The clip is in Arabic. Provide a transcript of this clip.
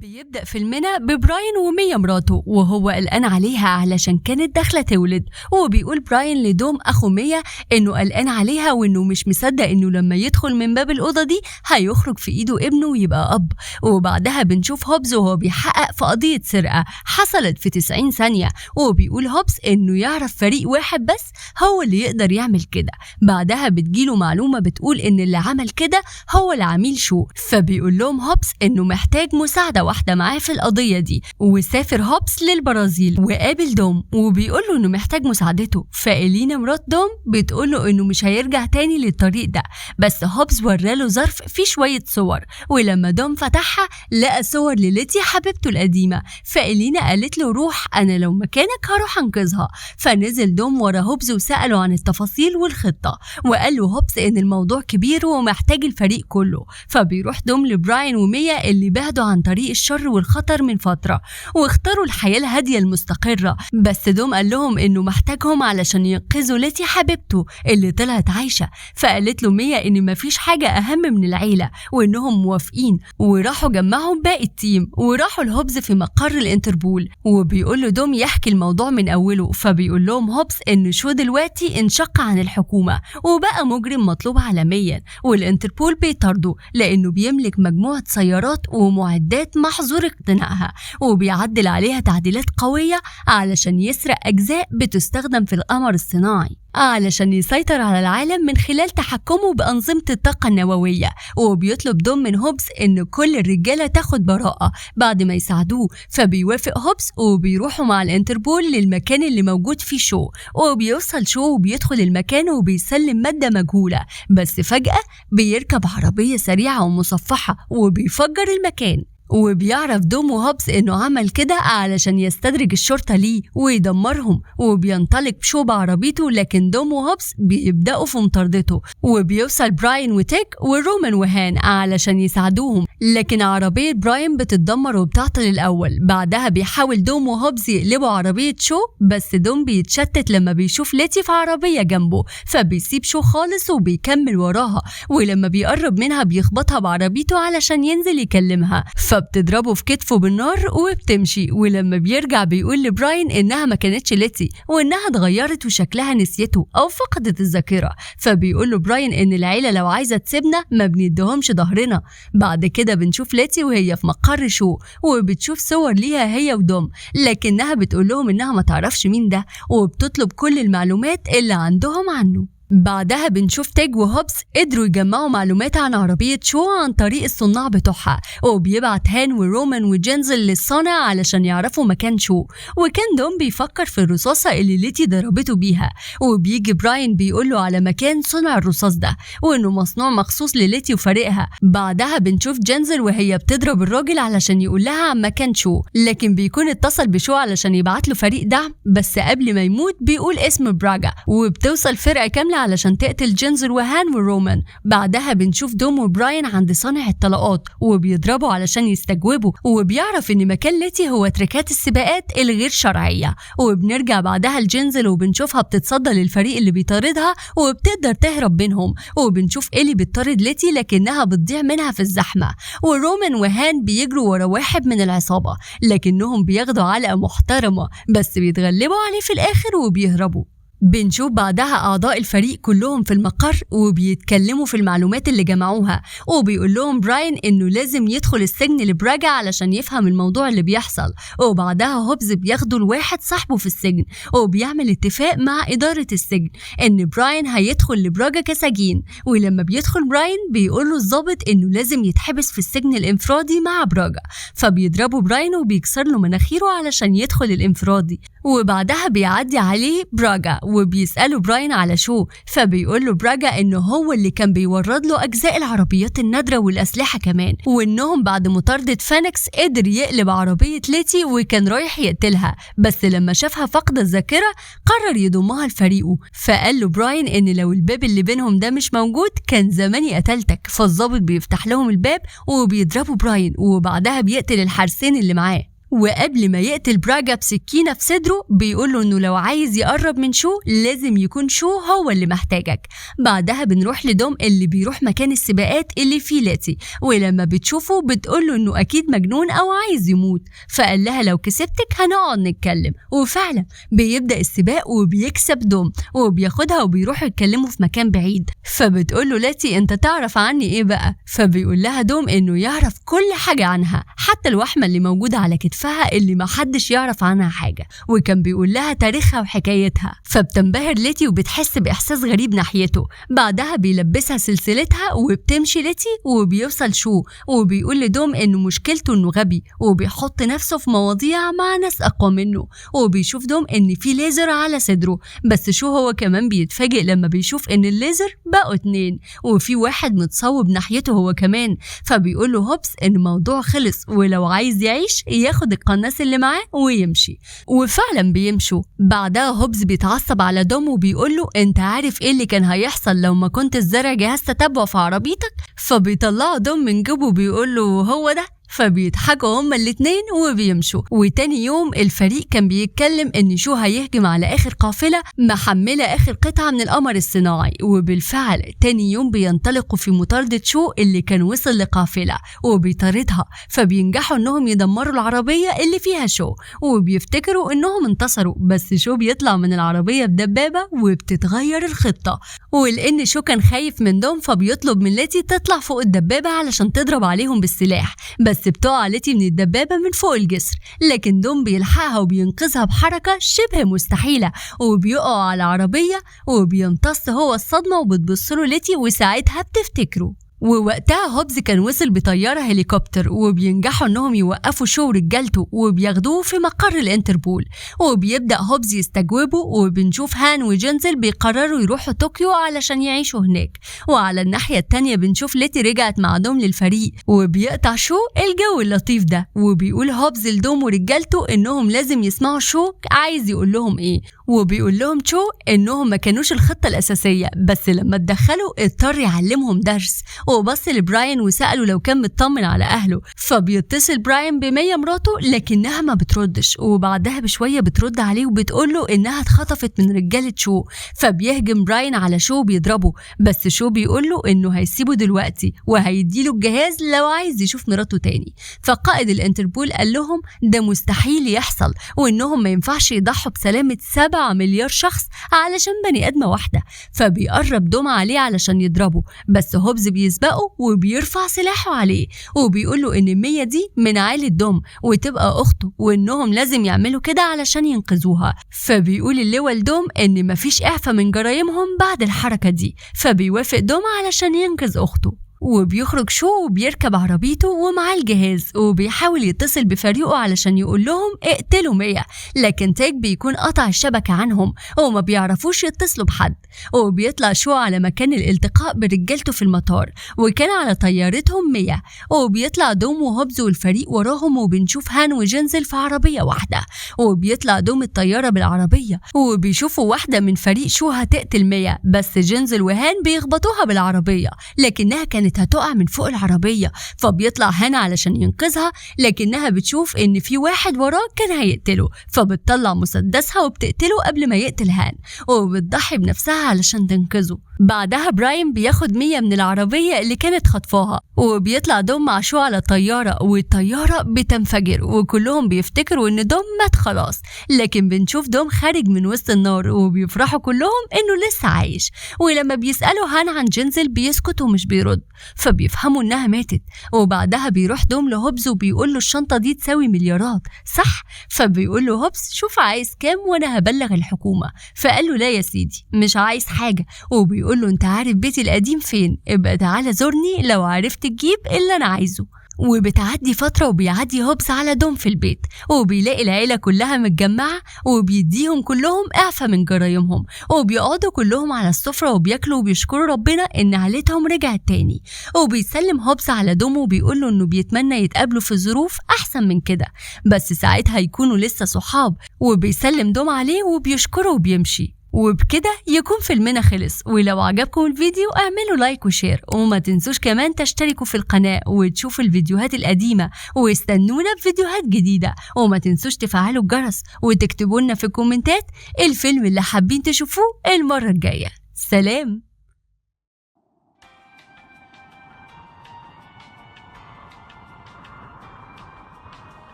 بيبدأ فيلمنا ببراين ومية مراته وهو قلقان عليها علشان كانت داخلة تولد، وبيقول براين لدوم أخو مية إنه قلقان عليها وإنه مش مصدق إنه لما يدخل من باب الأوضة دي هيخرج في إيده ابنه ويبقى أب. وبعدها بنشوف هوبز وهو بيحقق في قضية سرقة حصلت في 90 ثانية، وبيقول هوبز إنه يعرف فريق واحد بس هو اللي يقدر يعمل كده. بعدها بتجيله معلومة بتقول إن اللي عمل كده هو العميل شو، فبيقول لهم هوبز إنه محتاج مساعدة واحدة معاه في القضية دي، وسافر هوبز للبرازيل وقابل دوم وبيقول له إنه محتاج مساعدته. فإلينا مرات دوم بتقول له إنه مش هيرجع تاني للطريق ده، بس هوبز وراله ظرف فيه شوية صور، ولما دوم فتحها لقى صور لليتي حبيبته القديمة. فإلينا قالت له روح، أنا لو مكانك هروح أنقذها. فنزل دوم ورا هوبز وسأله عن التفاصيل والخطة، وقال له هوبز إن الموضوع كبير ومحتاج الفريق كله. فبيروح دوم لبراين ومية اللي بعدوا عن طريق الشر والخطر من فترة واختاروا الحياة الهادية المستقرة، بس دوم قال لهم إنه محتاجهم علشان ينقذوا ليتي حبيبته اللي طلعت عايشة. فقالت له مية إن مفيش حاجة أهم من العيلة وإنهم موافقين، وراحوا جمعهم باقي التيم وراحوا لهوبز في مقر الانتربول، وبيقول له دوم يحكي الموضوع من أوله. فبيقول لهم هوبز إن شو دلوقتي انشق عن الحكومة وبقى مجرم مطلوب عالميا، والانتربول بيطارده لأنه بيملك مجموعة سيارات ومعدات محظور اقتنائها وبيعدل عليها تعديلات قوية علشان يسرق أجزاء بتستخدم في القمر الصناعي علشان يسيطر على العالم من خلال تحكمه بأنظمة الطاقة النووية. وبيطلب دوم من هوبز إن كل الرجالة تاخد براءة بعد ما يساعدوه، فبيوافق هوبز وبيروحوا مع الانتربول للمكان اللي موجود فيه شو. وبيوصل شو وبيدخل المكان وبيسلم مادة مجهولة، بس فجأة بيركب عربية سريعة ومصفحة وبيفجر المكان. وبيعرف دوم وهوبز إنه عمل كده علشان يستدرج الشرطة ليه ويدمرهم، وبينطلق شو بعربيته، لكن دوم وهوبز بيبدأوا في مطاردته. وبيوصل براين وتيك ورومان وهان علشان يساعدوهم، لكن عربية براين بتتدمر وبتعطل الأول. بعدها بيحاول دوم وهوبز يقلبوا عربية شو، بس دوم بيتشتت لما بيشوف ليتي في عربية جنبه، فبيسيب شو خالص وبيكمل وراها، ولما بيقرب منها بيخبطها بعربيته علشان ينزل يكلمها، فبتضربه في كتفه بالنار وبتمشي. ولما بيرجع بيقول لبراين إنها ما كانتش ليتي وإنها اتغيرت وشكلها نسيته أو فقدت الذاكرة. فبيقول له براين إن العيلة لو عايزة تسيبنا ما بندهمش ظهرنا. بعد كده بنشوف ليتي وهي في مقر شو وبتشوف صور ليها هي ودوم، لكنها بتقول لهم إنها ما تعرفش مين ده وبتطلب كل المعلومات اللي عندهم عنه. بعدها بنشوف تيج وهوبز قدروا يجمعوا معلومات عن عربية شو عن طريق الصناع بتوعها، وبيبعت هان ورومان وجينزل للصانع علشان يعرفوا مكان شو. وكان دوم بيفكر في الرصاصة اللي ليتي ضربته بيها، وبيجي براين بيقوله على مكان صنع الرصاص ده وإنه مصنوع مخصوص لليتي وفريقها. بعدها بنشوف جينزل وهي بتضرب الراجل علشان يقول لها عن مكان شو، لكن بيكون اتصل بشو علشان يبعت له فريق دعم، بس قبل ما يموت بيقول اسم براغا، وبتوصل فرقة كاملة علشان تقتل جينزل وهان ورومان. بعدها بنشوف دوم وبراين عند صانع الطلقات وبيضربوا علشان يستجوبوا، وبيعرف ان مكان ليتي هو تركات السباقات الغير شرعية. وبنرجع بعدها لجينزل وبنشوفها بتتصدى للفريق اللي بيطاردها وبتقدر تهرب بينهم، وبنشوف إلي بتطارد ليتي لكنها بتضيع منها في الزحمة. ورومان وهان بيجروا ورا واحد من العصابة لكنهم بياخدوا علقة محترمة، بس بيتغلبوا عليه في الآخر وبيهربوا. بنشوف بعدها أعضاء الفريق كلهم في المقر وبيتكلموا في المعلومات اللي جمعوها، وبيقول لهم براين إنه لازم يدخل السجن لبراجا علشان يفهم الموضوع اللي بيحصل. وبعدها هوبز بياخدوا لواحد صاحبه في السجن وبيعمل اتفاق مع إدارة السجن إن براين هيدخل لبراجا كسجين. ولما بيدخل براين بيقول له الضابط إنه لازم يتحبس في السجن الانفرادي مع براجا، فبيضربوا براين وبيكسر له مناخيره علشان يدخل الانفرادي. وبعدها بيعدي عليه براجا وبيسأله براين على شو، فبيقول له براجا إنه هو اللي كان بيورد له أجزاء العربيات النادرة والأسلحة كمان، وإنهم بعد مطاردة فانكس قدر يقلب عربية ليتي وكان رايح يقتلها، بس لما شافها فقد الذاكرة قرر يضمها لفريقه. فقال له براين إن لو الباب اللي بينهم ده مش موجود كان زماني قتلتك. فالضابط بيفتح لهم الباب وبيضربوا براين وبعدها بيقتل الحارسين اللي معاه. وقبل ما يقتل براجا بسكينة في صدره بيقوله إنه لو عايز يقرب من شو لازم يكون شو هو اللي محتاجك. بعدها بنروح لدوم اللي بيروح مكان السباقات اللي فيه لاتي، ولما بتشوفه بتقوله إنه أكيد مجنون أو عايز يموت، فقال لها لو كسبتك هنقعد نتكلم. وفعلا بيبدأ السباق وبيكسب دوم وبياخدها وبيروحوا يتكلموا في مكان بعيد. فبتقوله لاتي أنت تعرف عني إيه بقى؟ فبيقول لها دوم إنه يعرف كل حاجة عنها، حتى الوحمة اللي موجودة على كتفها اللي ما حدش يعرف عنها حاجة، وكان بيقول لها تاريخها وحكايتها. فبتنبهر ليتي وبتحس بإحساس غريب ناحيته. بعدها بيلبسها سلسلتها وبتمشي ليتي وبيوصل شو وبيقول لدوم إنه مشكلته إنه غبي وبيحط نفسه في مواضيع مع ناس أقوى منه، وبيشوف دوم إن في ليزر على صدره. بس شو هو كمان بيتفاجئ لما بيشوف إن الليزر بقوا 2 وفي واحد متصوب ناحيته هو كمان. فبيقول له هوبس إن الموضوع خلص ولو عايز يعيش ياخد القناص اللي معاه ويمشي. وفعلا بيمشوا. بعدها هوبز بيتعصب على دوم وبيقول له انت عارف ايه اللي كان هيحصل لو ما كنت زارع جهاز تتبع في عربيتك؟ فبيطلعه دوم من جيبه وبيقول له هو ده. فبيضحكوا هما الاتنين وبيمشوا. وتاني يوم الفريق كان بيتكلم ان شو هيهجم على اخر قافلة محملة اخر قطعة من القمر الصناعي، وبالفعل تاني يوم بينطلقوا في مطاردة شو اللي كان وصل لقافلة وبيطاردها. فبينجحوا انهم يدمروا العربية اللي فيها شو وبيفتكروا انهم انتصروا، بس شو بيطلع من العربية بدبابة وبتتغير الخطة. ولان شو كان خايف من دوم فبيطلب من لاتي تطلع فوق الدبابة علشان تضرب عليهم بالسلاح، بس بتقع ليتي من الدبابة من فوق الجسر، لكن دوم بيلحقها وبينقذها بحركة شبه مستحيلة وبيقعوا على العربية وبيمتص هو الصدمة وبتبصله ليتي وساعتها بتفتكره. ووقتها هوبز كان وصل بطيارة هليكوبتر وبينجحوا انهم يوقفوا شو رجالته وبياخدوه في مقر الانتربول. وبيبدأ هوبز يستجوبه وبنشوف هان وجنزل بيقرروا يروحوا طوكيو علشان يعيشوا هناك. وعلى الناحية التانية بنشوف ليتي رجعت مع دوم للفريق وبيقطع شو الجو اللطيف ده، وبيقول هوبز لدوم ورجالته انهم لازم يسمعوا شو عايز يقول لهم ايه. وبيقول لهم شو انهم ما كانوش الخطة الأساسية، بس لما اتدخلوا اضطر يعلمهم درس. وبص لبراين وسأله لو كان مطمن على أهله. فبيتصل براين بمية مراته لكنها ما بتردش، وبعدها بشوية بترد عليه وبتقوله إنها اتخطفت من رجالة شو. فبيهجم براين على شو بيضربه، بس شو بيقوله إنه هيسيبه دلوقتي وهيديله الجهاز لو عايز يشوف مراته تاني. فقائد الانتربول قال لهم ده مستحيل يحصل وإنهم ما ينفعش يضحوا بسلامة 7 مليار شخص علشان بني آدمة واحدة. فبيقرب دوم عليه علشان يضربه، بس هوبز بيسبقه وبيرفع سلاحه عليه وبيقوله ان مية دي من عائلة دوم وتبقى اخته وانهم لازم يعملوا كده علشان ينقذوها. فبيقول اللواء لدوم ان مفيش اعفاء من جرايمهم بعد الحركة دي، فبيوافق دوم علشان ينقذ اخته. وبيخرج شو وبيركب عربيته ومعاه الجهاز وبيحاول يتصل بفريقه علشان يقول لهم اقتلوا 100، لكن تاج بيكون قطع الشبكة عنهم وما بيعرفوش يتصلوا بحد. وبيطلع شو على مكان الالتقاء برجالته في المطار وكان على طيارتهم 100. وبيطلع دوم وهوبز والفريق وراهم وبنشوف هان وجنزل في عربية واحدة. وبيطلع دوم الطيارة بالعربية وبيشوفوا واحدة من فريق شو هتقتل 100، بس جنزل وهان بيخبطوها بالعربية لكنها كانت هتقع من فوق العربية. فبيطلع هان علشان ينقذها لكنها بتشوف ان في واحد وراه كان هيقتله، فبتطلع مسدسها وبتقتله قبل ما يقتل هان وبتضحي بنفسها علشان تنقذه. بعدها براين بياخد 100 من العربية اللي كانت خطفاها وبيطلع دوم مع شو على طيارة والطيارة بتنفجر وكلهم بيفتكروا ان دوم مات خلاص، لكن بنشوف دوم خارج من وسط النار وبيفرحوا كلهم انه لسه عايش. ولما بيسألوا هان عن جنزل بيسكت ومش بيرد، فبيفهموا انها ماتت. وبعدها بيروح دوم لهوبز وبيقول له الشنطة دي تساوي مليارات صح؟ فبيقول له هوبز شوف عايز كام وانا هبلغ الحكومة. فقال له لا يا سيدي مش عايز حاجة، وبيقول له انت عارف بيتي القديم فين؟ ابقى تعالى زورني لو عرفت تجيب اللي انا عايزه. وبتعدي فترة وبيعدي هوبز على دوم في البيت وبيلاقي العيلة كلها متجمعة وبيديهم كلهم اعفاء من جرايمهم وبيقعدوا كلهم على السفرة وبياكلوا وبيشكروا ربنا ان عيلتهم رجعت تاني. وبيسلم هوبز على دوم وبيقول له انه بيتمنى يتقابلوا في ظروف احسن من كده بس ساعتها يكونوا لسه صحاب، وبيسلم دوم عليه وبيشكره وبيمشي. وبكده يكون فيلمنا خلص. ولو عجبكم الفيديو اعملوا لايك وشير، وما تنسوش كمان تشتركوا في القناة وتشوفوا الفيديوهات القديمة، واستنونا بفيديوهات جديدة. وما تنسوش تفعلوا الجرس وتكتبوا لنا في الكومنتات الفيلم اللي حابين تشوفوه المرة الجاية. سلام.